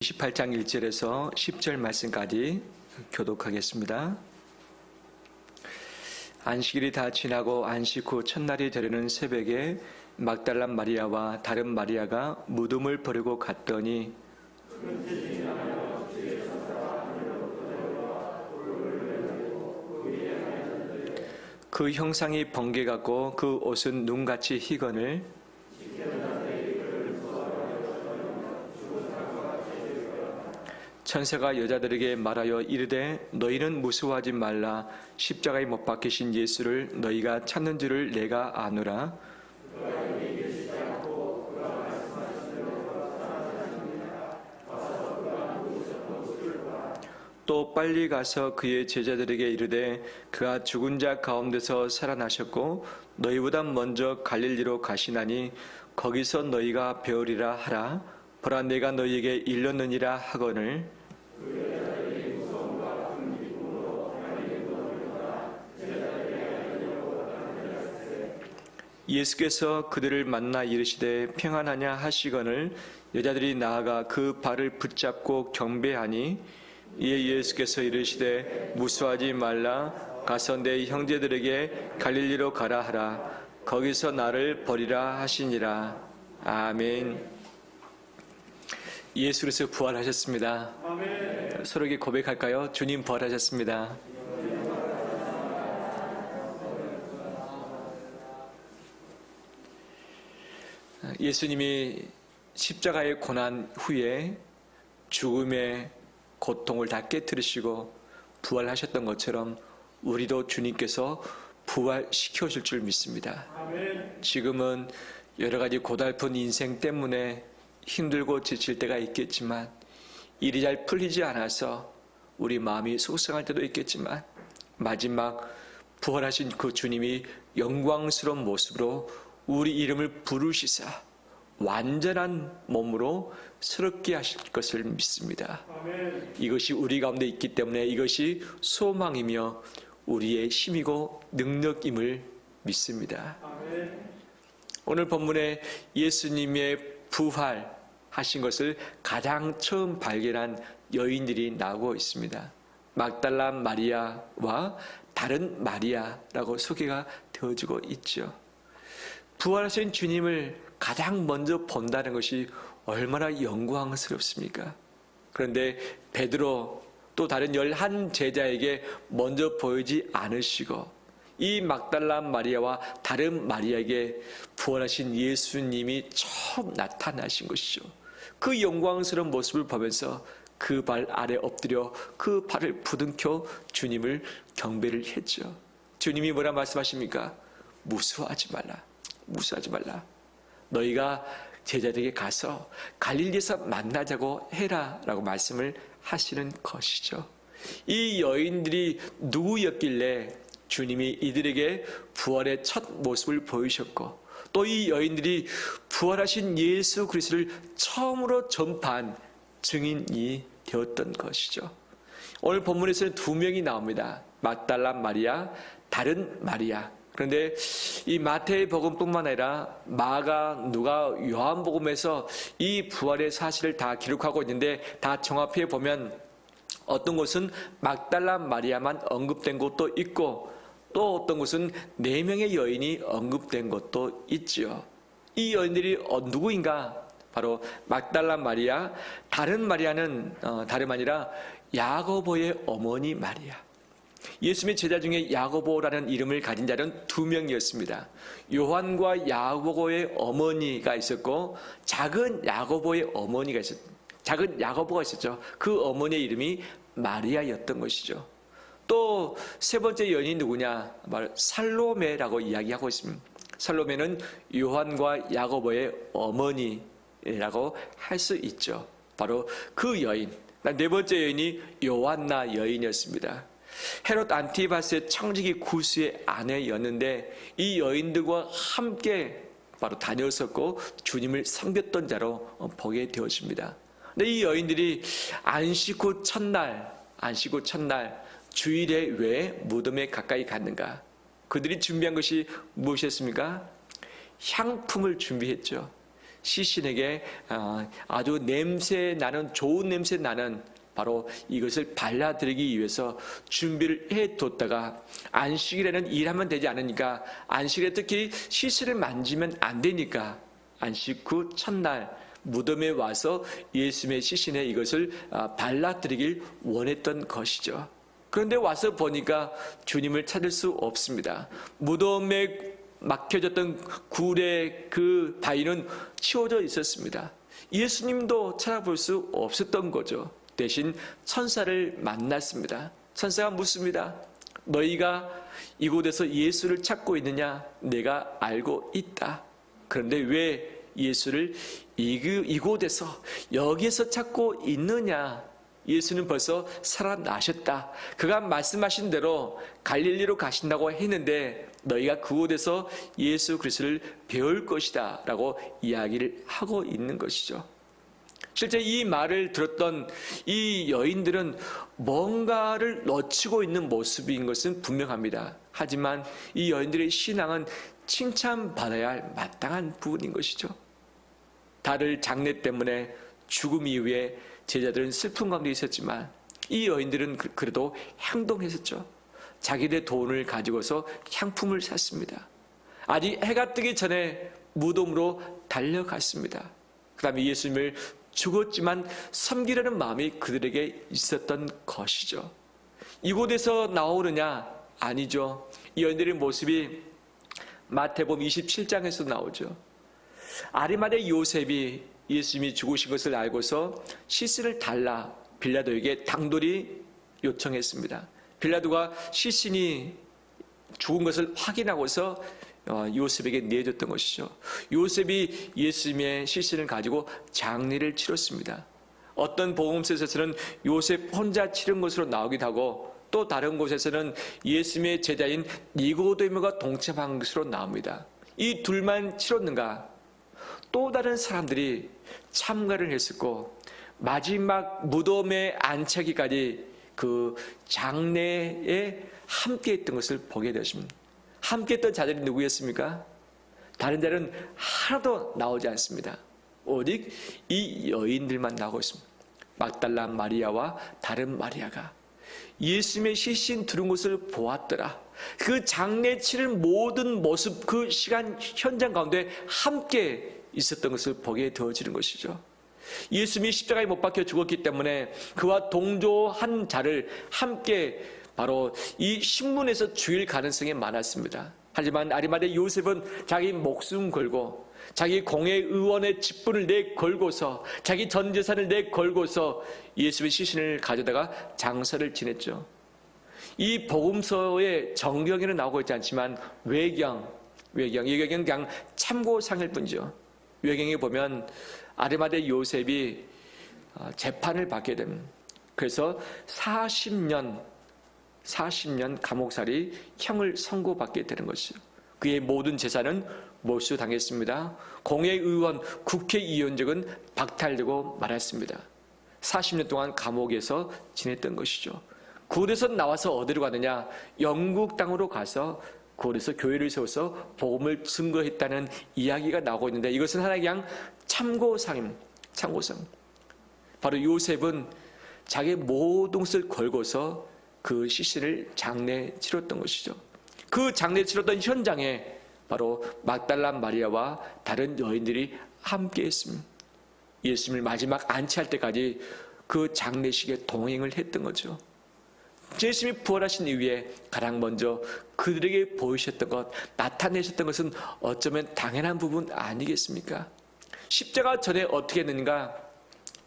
28장 1절에서 10절 말씀까지 교독하겠습니다. 안식일이 다 지나고 안식 후 첫날이 되려는 새벽에 막달라 마리아와 다른 마리아가 무덤을 버리고 갔더니 그 형상이 번개 같고 그 옷은 눈같이 희건을 천사가 여자들에게 말하여 이르되 너희는 무서워하지 말라. 십자가에 못 박히신 예수를 너희가 찾는 줄을 내가 아노라. 또 빨리 가서 그의 제자들에게 이르되 그가 죽은 자 가운데서 살아나셨고 너희보다 먼저 갈릴리로 가시나니 거기서 너희가 배우리라 하라. 보라 내가 너희에게 일렀느니라 하거늘 예수께서 그들을 만나 이르시되 평안하냐 하시거늘 여자들이 나아가 그 발을 붙잡고 경배하니 이에 예수께서 이르시되 무수하지 말라. 가서 내 형제들에게 갈릴리로 가라 하라. 거기서 나를 버리라 하시니라. 아멘. 예수 그리스도 부활하셨습니다. 아멘. 서로에게 고백할까요? 주님 부활하셨습니다. 예수님이 십자가의 고난 후에 죽음의 고통을 다 깨뜨리시고 부활하셨던 것처럼 우리도 주님께서 부활시켜 줄 줄 믿습니다. 아멘. 지금은 여러 가지 고달픈 인생 때문에 힘들고 지칠 때가 있겠지만 일이 잘 풀리지 않아서 우리 마음이 속상할 때도 있겠지만 마지막 부활하신 그 주님이 영광스러운 모습으로 우리 이름을 부르시사 완전한 몸으로 새롭게 하실 것을 믿습니다. 아멘. 이것이 우리 가운데 있기 때문에 이것이 소망이며 우리의 힘이고 능력임을 믿습니다. 아멘. 오늘 본문에 예수님의 부활하신 것을 가장 처음 발견한 여인들이 나오고 있습니다. 막달라 마리아와 다른 마리아라고 소개가 되어지고 있죠. 부활하신 주님을 가장 먼저 본다는 것이 얼마나 영광스럽습니까? 그런데 베드로 또 다른 11 제자에게 먼저 보이지 않으시고 이 막달라 마리아와 다른 마리아에게 부활하신 예수님이 처음 나타나신 것이죠. 그 영광스러운 모습을 보면서 그 발 아래 엎드려 그 발을 부둥켜 주님을 경배를 했죠. 주님이 뭐라 말씀하십니까? 무수하지 말라. 무수하지 말라. 너희가 제자들에게 가서 갈릴리에서 만나자고 해라 라고 말씀을 하시는 것이죠. 이 여인들이 누구였길래 주님이 이들에게 부활의 첫 모습을 보이셨고 또 이 여인들이 부활하신 예수 그리스도를 처음으로 전파한 증인이 되었던 것이죠. 오늘 본문에서는 2명이 나옵니다. 막달라 마리아, 다른 마리아. 그런데 이 마태의 복음뿐만 아니라 마가, 누가, 요한복음에서 이 부활의 사실을 다 기록하고 있는데 다 종합해 보면 어떤 곳은 막달라 마리아만 언급된 곳도 있고 또 어떤 곳은 4명의 여인이 언급된 것도 있지요. 이 여인들이 누구인가? 바로 막달라 마리아, 다른 마리아는 다름 아니라 야고보의 어머니 마리아. 예수님의 제자 중에 야고보라는 이름을 가진 자는 2명이었습니다. 요한과 야고보의 어머니가 있었고 작은 야고보의 어머니가 있었죠. 작은 야고보가 있었죠. 그 어머니의 이름이 마리아였던 것이죠. 또 세 번째 여인이 누구냐? 바로 살로메라고 이야기하고 있습니다. 살로메는 요한과 야고보의 어머니라고 할 수 있죠. 바로 그 여인. 네 번째 여인이 요한나 여인이었습니다. 헤롯 안티바스의 청지기 구스의 아내였는데 이 여인들과 함께 바로 다녔었고 주님을 섬겼던 자로 보게 되었습니다. 근데 이 여인들이 안식 후 첫날 주일에 왜 무덤에 가까이 갔는가? 그들이 준비한 것이 무엇이었습니까? 향품을 준비했죠. 시신에게 아주 냄새 나는, 좋은 냄새 나는 바로 이것을 발라드리기 위해서 준비를 해뒀다가 안식일에는 일하면 되지 않으니까, 안식일에 특히 시신을 만지면 안 되니까 안식 후 첫날 무덤에 와서 예수님의 시신에 이것을 발라드리길 원했던 것이죠. 그런데 와서 보니까 주님을 찾을 수 없습니다. 무덤에 막혀졌던 굴의 그 바위는 치워져 있었습니다. 예수님도 찾아볼 수 없었던 거죠. 대신 천사를 만났습니다. 천사가 묻습니다. 너희가 이곳에서 예수를 찾고 있느냐? 내가 알고 있다. 그런데 왜 예수를 이곳에서, 여기에서 찾고 있느냐? 예수는 벌써 살아나셨다. 그가 말씀하신 대로 갈릴리로 가신다고 했는데 너희가 그곳에서 예수 그리스도를 배울 것이다 라고 이야기를 하고 있는 것이죠. 실제 이 말을 들었던 이 여인들은 뭔가를 놓치고 있는 모습인 것은 분명합니다. 하지만 이 여인들의 신앙은 칭찬받아야 할 마땅한 부분인 것이죠. 달을 장례 때문에 죽음 이후에 제자들은 슬픈 가운데 있었지만 이 여인들은 그래도 행동했었죠. 자기들의 돈을 가지고서 향품을 샀습니다. 아직 해가 뜨기 전에 무덤으로 달려갔습니다. 그 다음에 예수님을 죽었지만 섬기려는 마음이 그들에게 있었던 것이죠. 이곳에서 나오느냐? 아니죠. 이 여인들의 모습이 마태복음 27장에서 나오죠. 아리마대 요셉이 예수님이 죽으신 것을 알고서 시신을 달라 빌라도에게 당돌이 요청했습니다. 빌라도가 시신이 죽은 것을 확인하고서 요셉에게 내줬던 것이죠. 요셉이 예수님의 시신을 가지고 장례를 치렀습니다. 어떤 복음서에서는 요셉 혼자 치른 것으로 나오기도 하고, 또 다른 곳에서는 예수님의 제자인 니고데모가 동참한 것으로 나옵니다. 이 둘만 치렀는가? 또 다른 사람들이 참가를 했었고, 마지막 무덤의 안착기까지 그 장례에 함께 했던 것을 보게 되십니다. 함께 했던 자들이 누구였습니까? 다른 자는 하나도 나오지 않습니다. 오직 이 여인들만 나오고 있습니다. 막달라 마리아와 다른 마리아가 예수님의 시신 두른 것을 보았더라. 그 장례 치른 모든 모습, 그 시간 현장 가운데 함께 있었던 것을 보게 되어지는 것이죠. 예수님이 십자가에 못 박혀 죽었기 때문에 그와 동조한 자를 함께 바로 이 신문에서 죽일 가능성이 많았습니다. 하지만 아리마대 요셉은 자기 목숨 걸고 자기 공회의원의 직분을 내걸고서 자기 전 재산을 내걸고서 예수의 시신을 가져다가 장사를 지냈죠. 이 복음서의 정경에는 나오고 있지 않지만 외경은 그냥 참고상일 뿐이죠. 외경에 보면 아리마대 요셉이 재판을 받게 됩니다. 그래서 40년 감옥살이 형을 선고받게 되는 것이죠. 그의 모든 재산은 몰수당했습니다. 공회의원, 국회의원직은 박탈되고 말았습니다. 40년 동안 감옥에서 지냈던 것이죠. 그곳에서 나와서 어디로 가느냐? 영국 땅으로 가서 그곳에서 교회를 세워서 복음을 증거했다는 이야기가 나오고 있는데, 이것은 하나의 그냥 참고상. 바로 요셉은 자기의 모든 것을 걸고서 그 시신을 장례 치렀던 것이죠. 그 장례 치렀던 현장에 바로 막달라 마리아와 다른 여인들이 함께 했습니다. 예수님을 마지막 안치할 때까지 그 장례식에 동행을 했던 거죠. 예수님이 부활하신 이후에 가장 먼저 그들에게 보이셨던 것, 나타내셨던 것은 어쩌면 당연한 부분 아니겠습니까? 십자가 전에 어떻게 했는가?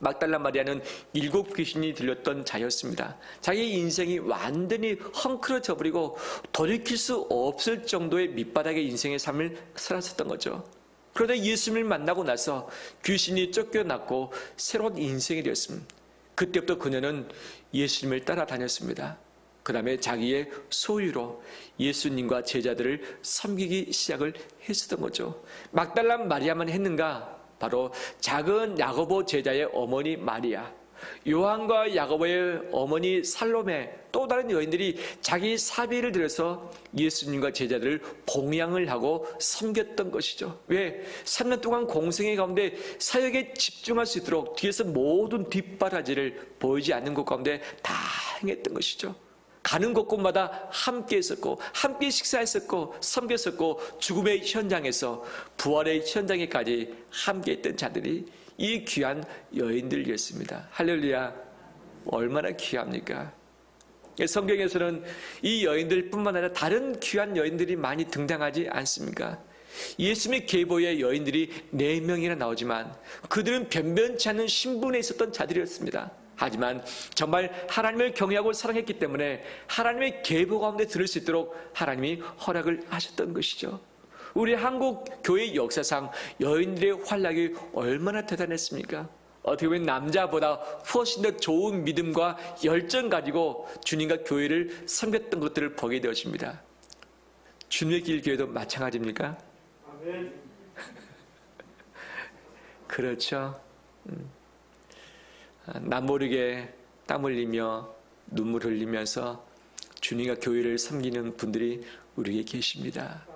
막달라 마리아는 7 귀신이 들렸던 자였습니다. 자기 인생이 완전히 헝클어져 버리고 돌이킬 수 없을 정도의 밑바닥의 인생의 삶을 살았었던 거죠. 그런데 예수님을 만나고 나서 귀신이 쫓겨났고 새로운 인생이 되었습니다. 그때부터 그녀는 예수님을 따라다녔습니다. 그 다음에 자기의 소유로 예수님과 제자들을 섬기기 시작을 했었던 거죠. 막달라 마리아만 했는가? 바로 작은 야고보 제자의 어머니 마리아, 요한과 야고보의 어머니 살로메, 또 다른 여인들이 자기 사비를 들여서 예수님과 제자들을 봉양을 하고 섬겼던 것이죠. 왜? 3년 동안 공생의 가운데 사역에 집중할 수 있도록 뒤에서 모든 뒷바라지를 보이지 않는 것 가운데 다 행했던 것이죠. 가는 곳곳마다 함께 있었고, 함께 식사했었고, 섬겼었고, 죽음의 현장에서 부활의 현장에까지 함께 있던 자들이 이 귀한 여인들이었습니다. 할렐루야. 얼마나 귀합니까? 성경에서는 이 여인들뿐만 아니라 다른 귀한 여인들이 많이 등장하지 않습니까? 예수님의 계보의 여인들이 4명이나 나오지만 그들은 변변치 않은 신분에 있었던 자들이었습니다. 하지만 정말 하나님을 경외하고 사랑했기 때문에 하나님의 계보 가운데 들을 수 있도록 하나님이 허락을 하셨던 것이죠. 우리 한국 교회 역사상 여인들의 활약이 얼마나 대단했습니까? 어떻게 보면 남자보다 훨씬 더 좋은 믿음과 열정 가지고 주님과 교회를 섬겼던 것들을 보게 되어집니다. 주님의 길 교회도 마찬가지입니까? 아멘. 그렇죠. 남 모르게 땀 흘리며 눈물 흘리면서 주님과 교회를 섬기는 분들이 우리에게 계십니다.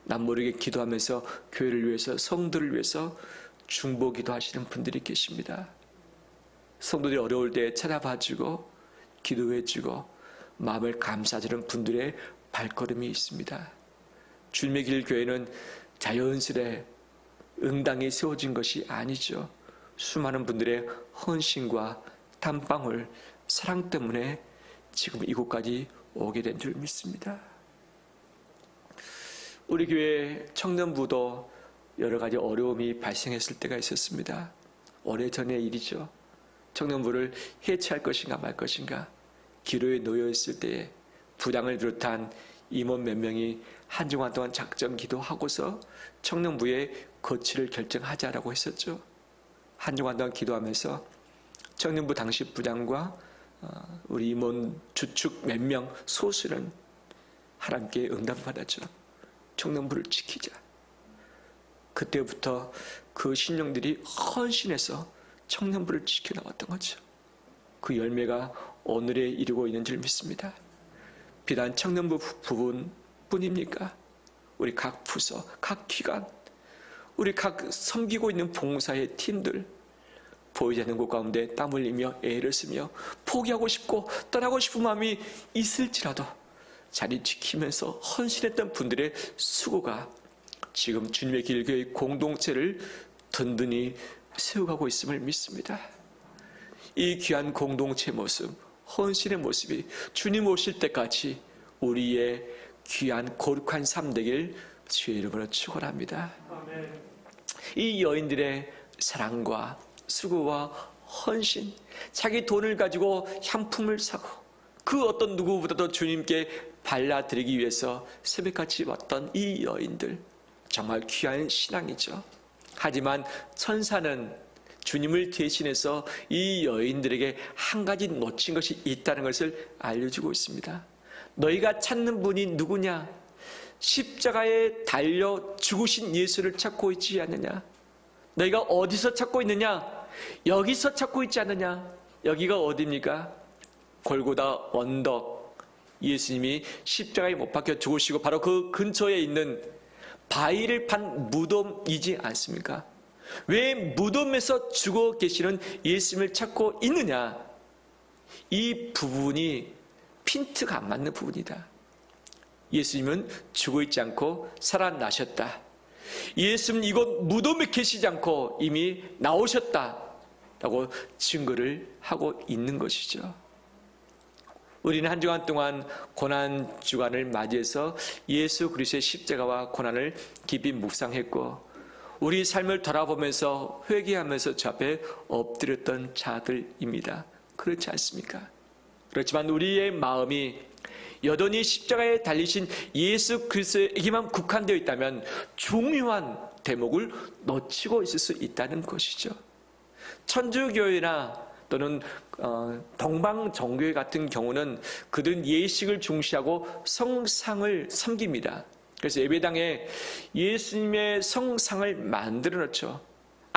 남 모르게 기도하면서 교회를 위해서, 성도를 위해서 중보 기도하시는 분들이 계십니다. 성도들이 어려울 때 찾아봐주고 기도해주고 마음을 감싸주는 분들의 발걸음이 있습니다. 주님의 길 교회는 자연스레 응당이 세워진 것이 아니죠. 수많은 분들의 헌신과 땀방울, 사랑 때문에 지금 이곳까지 오게 된 줄 믿습니다. 우리 교회 청년부도 여러 가지 어려움이 발생했을 때가 있었습니다. 오래전의 일이죠. 청년부를 해체할 것인가 말 것인가 기로에 놓여 있을 때에 부당을 비롯한 임원 몇 명이 한 주간 동안 작정 기도하고서 청년부의 거취를 결정하자라고 했었죠. 한 주간 동안 기도하면서 청년부 당시 부장과 우리 임원 주축 몇 명 소수는 하나님께 응답받았죠. 청년부를 지키자. 그때부터 그 신령들이 헌신해서 청년부를 지켜나왔던 거죠. 그 열매가 오늘에 이르고 있는 줄 믿습니다. 비단 청년부 부분뿐입니까? 우리 각 부서, 각 기관, 우리 각 섬기고 있는 봉사의 팀들, 보이지 않는 곳 가운데 땀 흘리며 애를 쓰며 포기하고 싶고 떠나고 싶은 마음이 있을지라도 자리 지키면서 헌신했던 분들의 수고가 지금 주님의 길교의 공동체를 든든히 세워가고 있음을 믿습니다. 이 귀한 공동체 모습, 헌신의 모습이 주님 오실 때까지 우리의 귀한 거룩한 삶 되길 주의 이름으로 축원합니다. 이 여인들의 사랑과 수고와 헌신, 자기 돈을 가지고 향품을 사고 그 어떤 누구보다도 주님께 발라드리기 위해서 새벽같이 왔던 이 여인들, 정말 귀한 신앙이죠. 하지만 천사는 주님을 대신해서 이 여인들에게 한 가지 놓친 것이 있다는 것을 알려주고 있습니다. 너희가 찾는 분이 누구냐? 십자가에 달려 죽으신 예수를 찾고 있지 않느냐? 너희가 어디서 찾고 있느냐? 여기서 찾고 있지 않느냐? 여기가 어디입니까? 골고다 언덕, 예수님이 십자가에 못 박혀 죽으시고 바로 그 근처에 있는 바위를 판 무덤이지 않습니까? 왜 무덤에서 죽어 계시는 예수님을 찾고 있느냐? 이 부분이 핀트가 안 맞는 부분이다. 예수님은 죽어 있지 않고 살아나셨다. 예수님 이곳 무덤에 계시지 않고 이미 나오셨다라고 증거를 하고 있는 것이죠. 우리는 한 주간 동안 고난 주간을 맞이해서 예수 그리스도의 십자가와 고난을 깊이 묵상했고 우리 삶을 돌아보면서 회개하면서 주 앞에 엎드렸던 자들입니다. 그렇지 않습니까? 그렇지만 우리의 마음이 여전히 십자가에 달리신 예수 그리스도에게만 국한되어 있다면 중요한 대목을 놓치고 있을 수 있다는 것이죠. 천주교회나 또는 동방정교회 같은 경우는 그들은 예식을 중시하고 성상을 섬깁니다. 그래서 예배당에 예수님의 성상을 만들어 놓죠.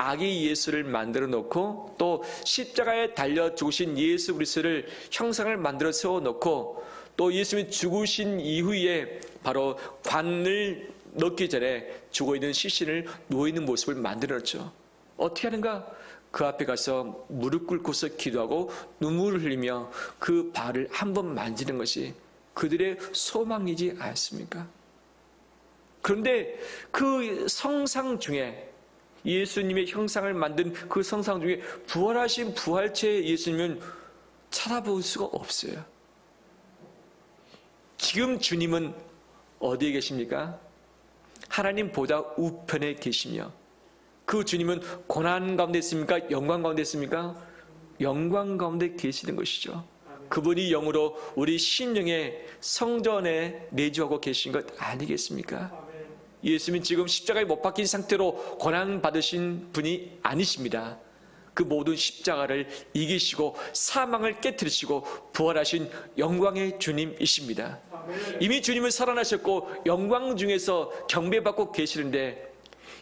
아기 예수를 만들어 놓고 또 십자가에 달려 죽으신 예수 그리스도를 형상을 만들어 세워 놓고 또 예수님이 죽으신 이후에 바로 관을 넣기 전에 죽어있는 시신을 누워있는 모습을 만들었죠. 어떻게 하는가? 그 앞에 가서 무릎 꿇고서 기도하고 눈물을 흘리며 그 발을 한번 만지는 것이 그들의 소망이지 않습니까? 그런데 그 성상 중에 예수님의 형상을 만든 그 성상 중에 부활하신 부활체의 예수님은 찾아볼 수가 없어요. 지금 주님은 어디에 계십니까? 하나님보다 우편에 계시며 그 주님은 고난 가운데 있습니까? 영광 가운데 있습니까? 영광 가운데 계시는 것이죠. 그분이 영으로 우리 심령의 성전에 내주하고 계신 것 아니겠습니까? 예수님은 지금 십자가에 못 박힌 상태로 고난 받으신 분이 아니십니다. 그 모든 십자가를 이기시고 사망을 깨뜨리시고 부활하신 영광의 주님이십니다. 이미 주님은 살아나셨고 영광 중에서 경배받고 계시는데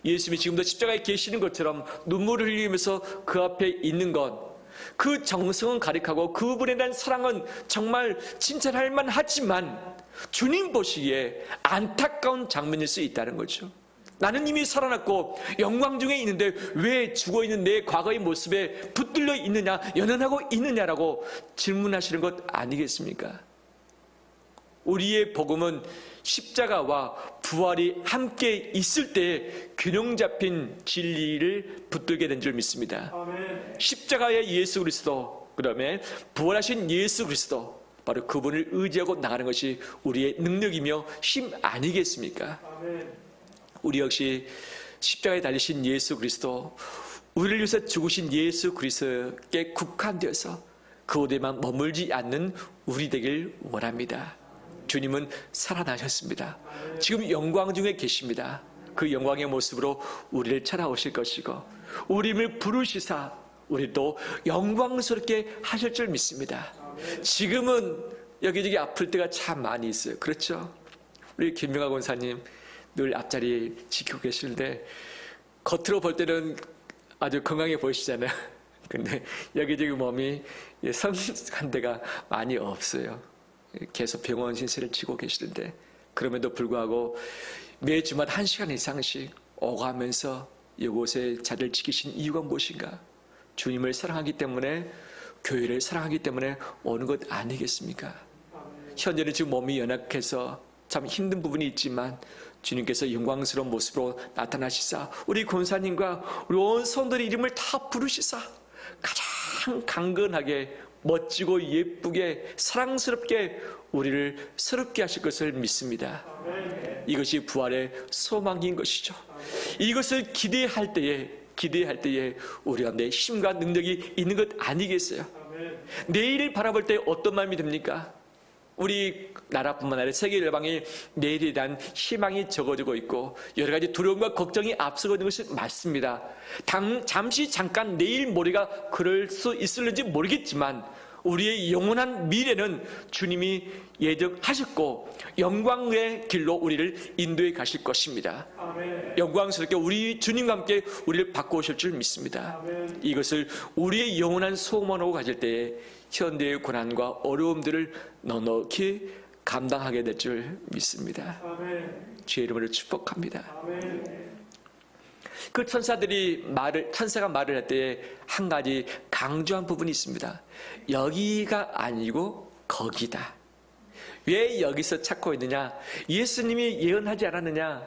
예수님이 지금도 십자가에 계시는 것처럼 눈물을 흘리면서 그 앞에 있는 것, 그 정성은 가득하고 그분에 대한 사랑은 정말 칭찬할 만하지만 주님 보시기에 안타까운 장면일 수 있다는 거죠. 나는 이미 살아났고 영광 중에 있는데 왜 죽어있는 내 과거의 모습에 붙들려 있느냐, 연연하고 있느냐라고 질문하시는 것 아니겠습니까? 우리의 복음은 십자가와 부활이 함께 있을 때 균형 잡힌 진리를 붙들게 된 줄 믿습니다. 아멘. 십자가의 예수 그리스도, 그다음에 부활하신 예수 그리스도, 바로 그분을 의지하고 나가는 것이 우리의 능력이며 힘 아니겠습니까? 아멘. 우리 역시 십자가에 달리신 예수 그리스도, 우리를 위해서 죽으신 예수 그리스도께 국한되어서 그곳에만 머물지 않는 우리 되길 원합니다. 주님은 살아나셨습니다. 지금 영광 중에 계십니다. 그 영광의 모습으로 우리를 찾아오실 것이고 우리를 부르시사 우리도 영광스럽게 하실 줄 믿습니다. 지금은 여기저기 아플 때가 참 많이 있어요. 그렇죠? 우리 김명하 권사님 늘 앞자리 지키고 계시는데 겉으로 볼 때는 아주 건강해 보이시잖아요. 근데 여기저기 몸이 성한 데가 많이 없어요. 계속 병원 신세를 지고 계시는데 그럼에도 불구하고 매주마다 1시간 이상씩 오가면서 이곳에 자리를 지키신 이유가 무엇인가? 주님을 사랑하기 때문에, 교회를 사랑하기 때문에 오는 것 아니겠습니까? 현재는 지금 몸이 연약해서 참 힘든 부분이 있지만 주님께서 영광스러운 모습으로 나타나시사 우리 권사님과 우리 온 성도의 이름을 다 부르시사 가장 강건하게 멋지고 예쁘게 사랑스럽게 우리를 새롭게 하실 것을 믿습니다. 이것이 부활의 소망인 것이죠. 이것을 기대할 때에 우리 가운데 힘과 능력이 있는 것 아니겠어요? 내일을 바라볼 때 어떤 마음이 듭니까? 우리 나라뿐만 아니라 세계 열방이 내일에 대한 희망이 적어지고 있고 여러 가지 두려움과 걱정이 앞서고 있는 것이 맞습니다. 잠시 잠깐 내일 모레가 그럴 수 있을는지 모르겠지만 우리의 영원한 미래는 주님이 예정하셨고 영광의 길로 우리를 인도해 가실 것입니다. 아멘. 영광스럽게 우리 주님과 함께 우리를 바꾸실 줄 믿습니다. 아멘. 이것을 우리의 영원한 소원으로 가질 때에 현대의 고난과 어려움들을 넉넉히 감당하게 될 줄 믿습니다. 아멘. 주의 이름으로 축복합니다. 아멘. 그 천사가 말을 할 때에 한 가지 강조한 부분이 있습니다. 여기가 아니고 거기다. 왜 여기서 찾고 있느냐? 예수님이 예언하지 않았느냐?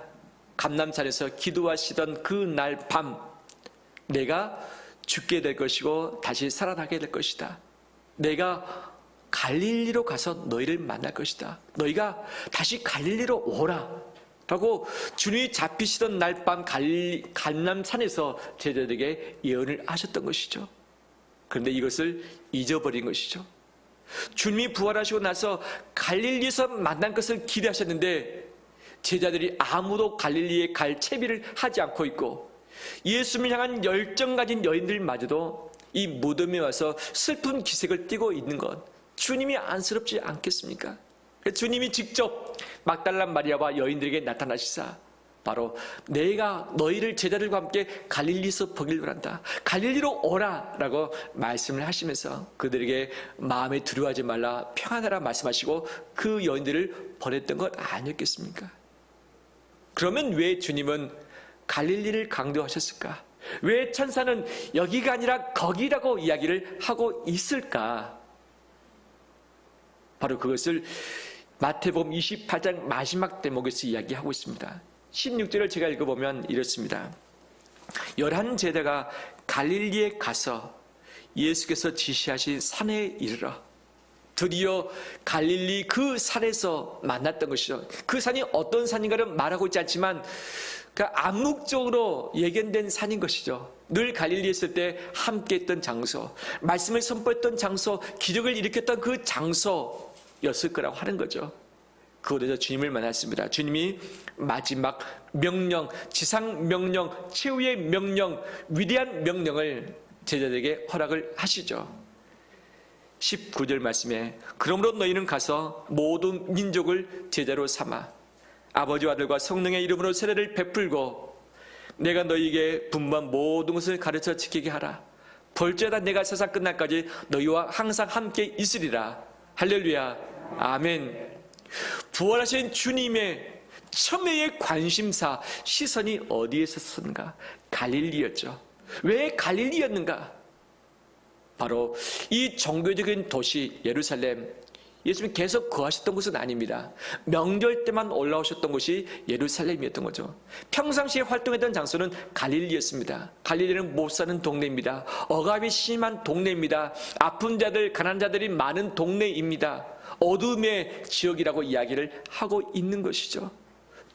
감람산에서 기도하시던 그 날 밤 내가 죽게 될 것이고 다시 살아나게 될 것이다. 내가 갈릴리로 가서 너희를 만날 것이다. 너희가 다시 갈릴리로 오라. 라고 주님이 잡히시던 날 밤 감람산에서 제자들에게 예언을 하셨던 것이죠. 그런데 이것을 잊어버린 것이죠. 주님이 부활하시고 나서 갈릴리에서 만난 것을 기대하셨는데 제자들이 아무도 갈릴리에 갈 채비를 하지 않고 있고 예수님을 향한 열정 가진 여인들마저도 이 무덤에 와서 슬픈 기색을 띠고 있는 것, 주님이 안쓰럽지 않겠습니까? 주님이 직접 막달라 마리아와 여인들에게 나타나시사 바로 내가 너희를 제자들과 함께 갈릴리에서 보기를 원한다. 갈릴리로 오라 라고 말씀을 하시면서 그들에게 마음에 두려워하지 말라 평안하라 말씀하시고 그 여인들을 보냈던 것 아니었겠습니까? 그러면 왜 주님은 갈릴리를 강조하셨을까? 왜 천사는 여기가 아니라 거기라고 이야기를 하고 있을까? 바로 그것을 마태복음 28장 마지막 대목에서 이야기하고 있습니다. 16절을 제가 읽어보면 이렇습니다. 11제자가 갈릴리에 가서 예수께서 지시하신 산에 이르러 드디어 갈릴리 그 산에서 만났던 것이죠. 그 산이 어떤 산인가는 말하고 있지 않지만 그러니까 암묵적으로 예견된 산인 것이죠. 늘 갈릴리에 있을 때 함께했던 장소, 말씀을 선포했던 장소, 기적을 일으켰던 그 장소였을 거라고 하는 거죠. 그곳에서 주님을 만났습니다. 주님이 마지막 명령, 지상 명령, 최후의 명령, 위대한 명령을 제자들에게 허락을 하시죠. 19절 말씀에 그러므로 너희는 가서 모든 민족을 제자로 삼아 아버지와 아들과 성령의 이름으로 세례를 베풀고 내가 너희에게 분부한 모든 것을 가르쳐 지키게 하라. 볼지어다 내가 세상 끝날까지 너희와 항상 함께 있으리라. 할렐루야. 아멘. 부활하신 주님의 첨예의 관심사, 시선이 어디에 있었는가? 갈릴리였죠. 왜 갈릴리였는가? 바로 이 종교적인 도시 예루살렘, 예수님이 계속 거하셨던 곳은 아닙니다. 명절 때만 올라오셨던 곳이 예루살렘이었던 거죠. 평상시에 활동했던 장소는 갈릴리였습니다. 갈릴리는 못 사는 동네입니다. 억압이 심한 동네입니다. 아픈 자들, 가난한 자들이 많은 동네입니다. 어둠의 지역이라고 이야기를 하고 있는 것이죠.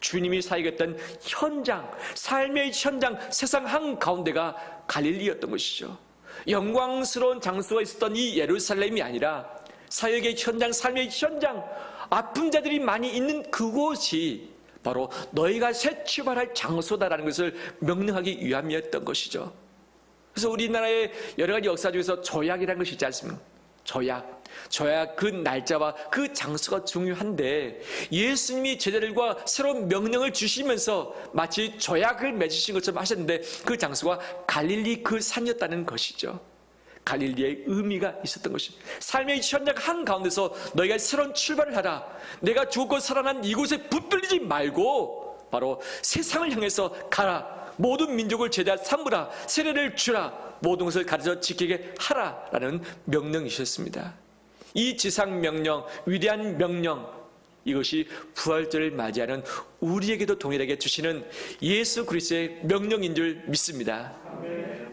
주님이 사역했던 현장, 삶의 현장, 세상 한가운데가 갈릴리였던 것이죠. 영광스러운 장소가 있었던 이 예루살렘이 아니라 사역의 현장, 삶의 현장, 아픈 자들이 많이 있는 그곳이 바로 너희가 새 출발할 장소다라는 것을 명령하기 위함이었던 것이죠. 그래서 우리나라의 여러 가지 역사 중에서 조약이라는 것이 있지 않습니까? 조약 그 날짜와 그 장소가 중요한데 예수님이 제자들과 새로운 명령을 주시면서 마치 조약을 맺으신 것처럼 하셨는데 그 장소가 갈릴리 그 산이었다는 것이죠. 갈릴리의 의미가 있었던 것입니다. 삶의 현장 한가운데서 너희가 새로운 출발을 하라. 내가 죽고 살아난 이곳에 붙들리지 말고 바로 세상을 향해서 가라. 모든 민족을 제자 삼으라. 세례를 주라. 모든 것을 가르쳐 지키게 하라라는 명령이셨습니다. 이 지상 명령, 위대한 명령, 이것이 부활절을 맞이하는 우리에게도 동일하게 주시는 예수 그리스도의 명령인 줄 믿습니다.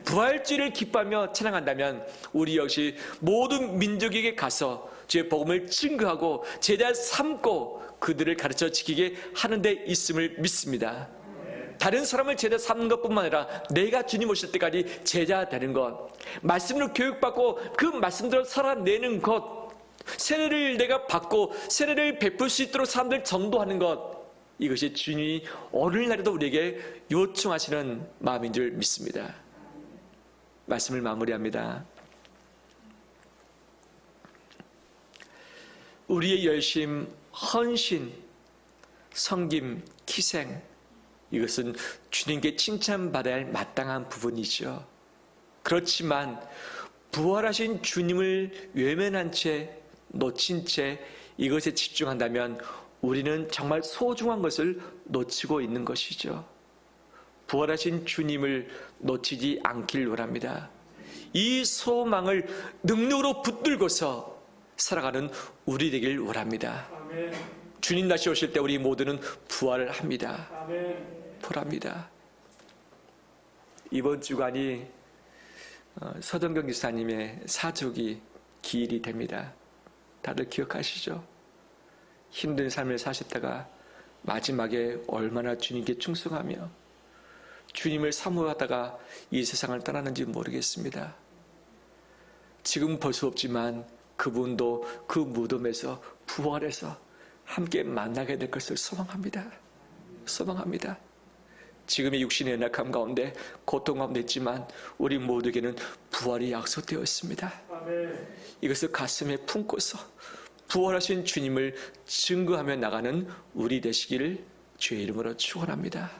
부활절을 기뻐하며 찬양한다면 우리 역시 모든 민족에게 가서 주의 복음을 증거하고 제자 삼고 그들을 가르쳐 지키게 하는 데 있음을 믿습니다. 다른 사람을 제자 삼는 것뿐만 아니라 내가 주님 오실 때까지 제자 되는 것, 말씀으로 교육받고 그 말씀대로 살아내는 것, 세례를 내가 받고 세례를 베풀 수 있도록 사람들 전도하는 것, 이것이 주님이 오늘날에도 우리에게 요청하시는 마음인 줄 믿습니다. 말씀을 마무리합니다. 우리의 열심, 헌신, 섬김, 희생, 이것은 주님께 칭찬받아야 할 마땅한 부분이죠. 그렇지만 부활하신 주님을 외면한 채, 놓친 채 이것에 집중한다면 우리는 정말 소중한 것을 놓치고 있는 것이죠. 부활하신 주님을 놓치지 않길 원합니다. 이 소망을 능력으로 붙들고서 살아가는 우리 되길 원합니다. 아멘. 주님 다시 오실 때 우리 모두는 부활을 합니다. 아멘. 부활합니다. 이번 주간이 서정경 기사님의 사주기 기일이 됩니다. 다들 기억하시죠? 힘든 삶을 사셨다가 마지막에 얼마나 주님께 충성하며 주님을 사모하다가 이 세상을 떠나는지 모르겠습니다. 지금 볼 수 없지만 그분도 그 무덤에서 부활해서 함께 만나게 될 것을 소망합니다. 소망합니다. 지금의 육신의 연약함 가운데 고통 가운데 있지만 우리 모두에게는 부활이 약속되어 있습니다. 아멘. 이것을 가슴에 품고서 부활하신 주님을 증거하며 나가는 우리 되시기를 주의 이름으로 축원합니다.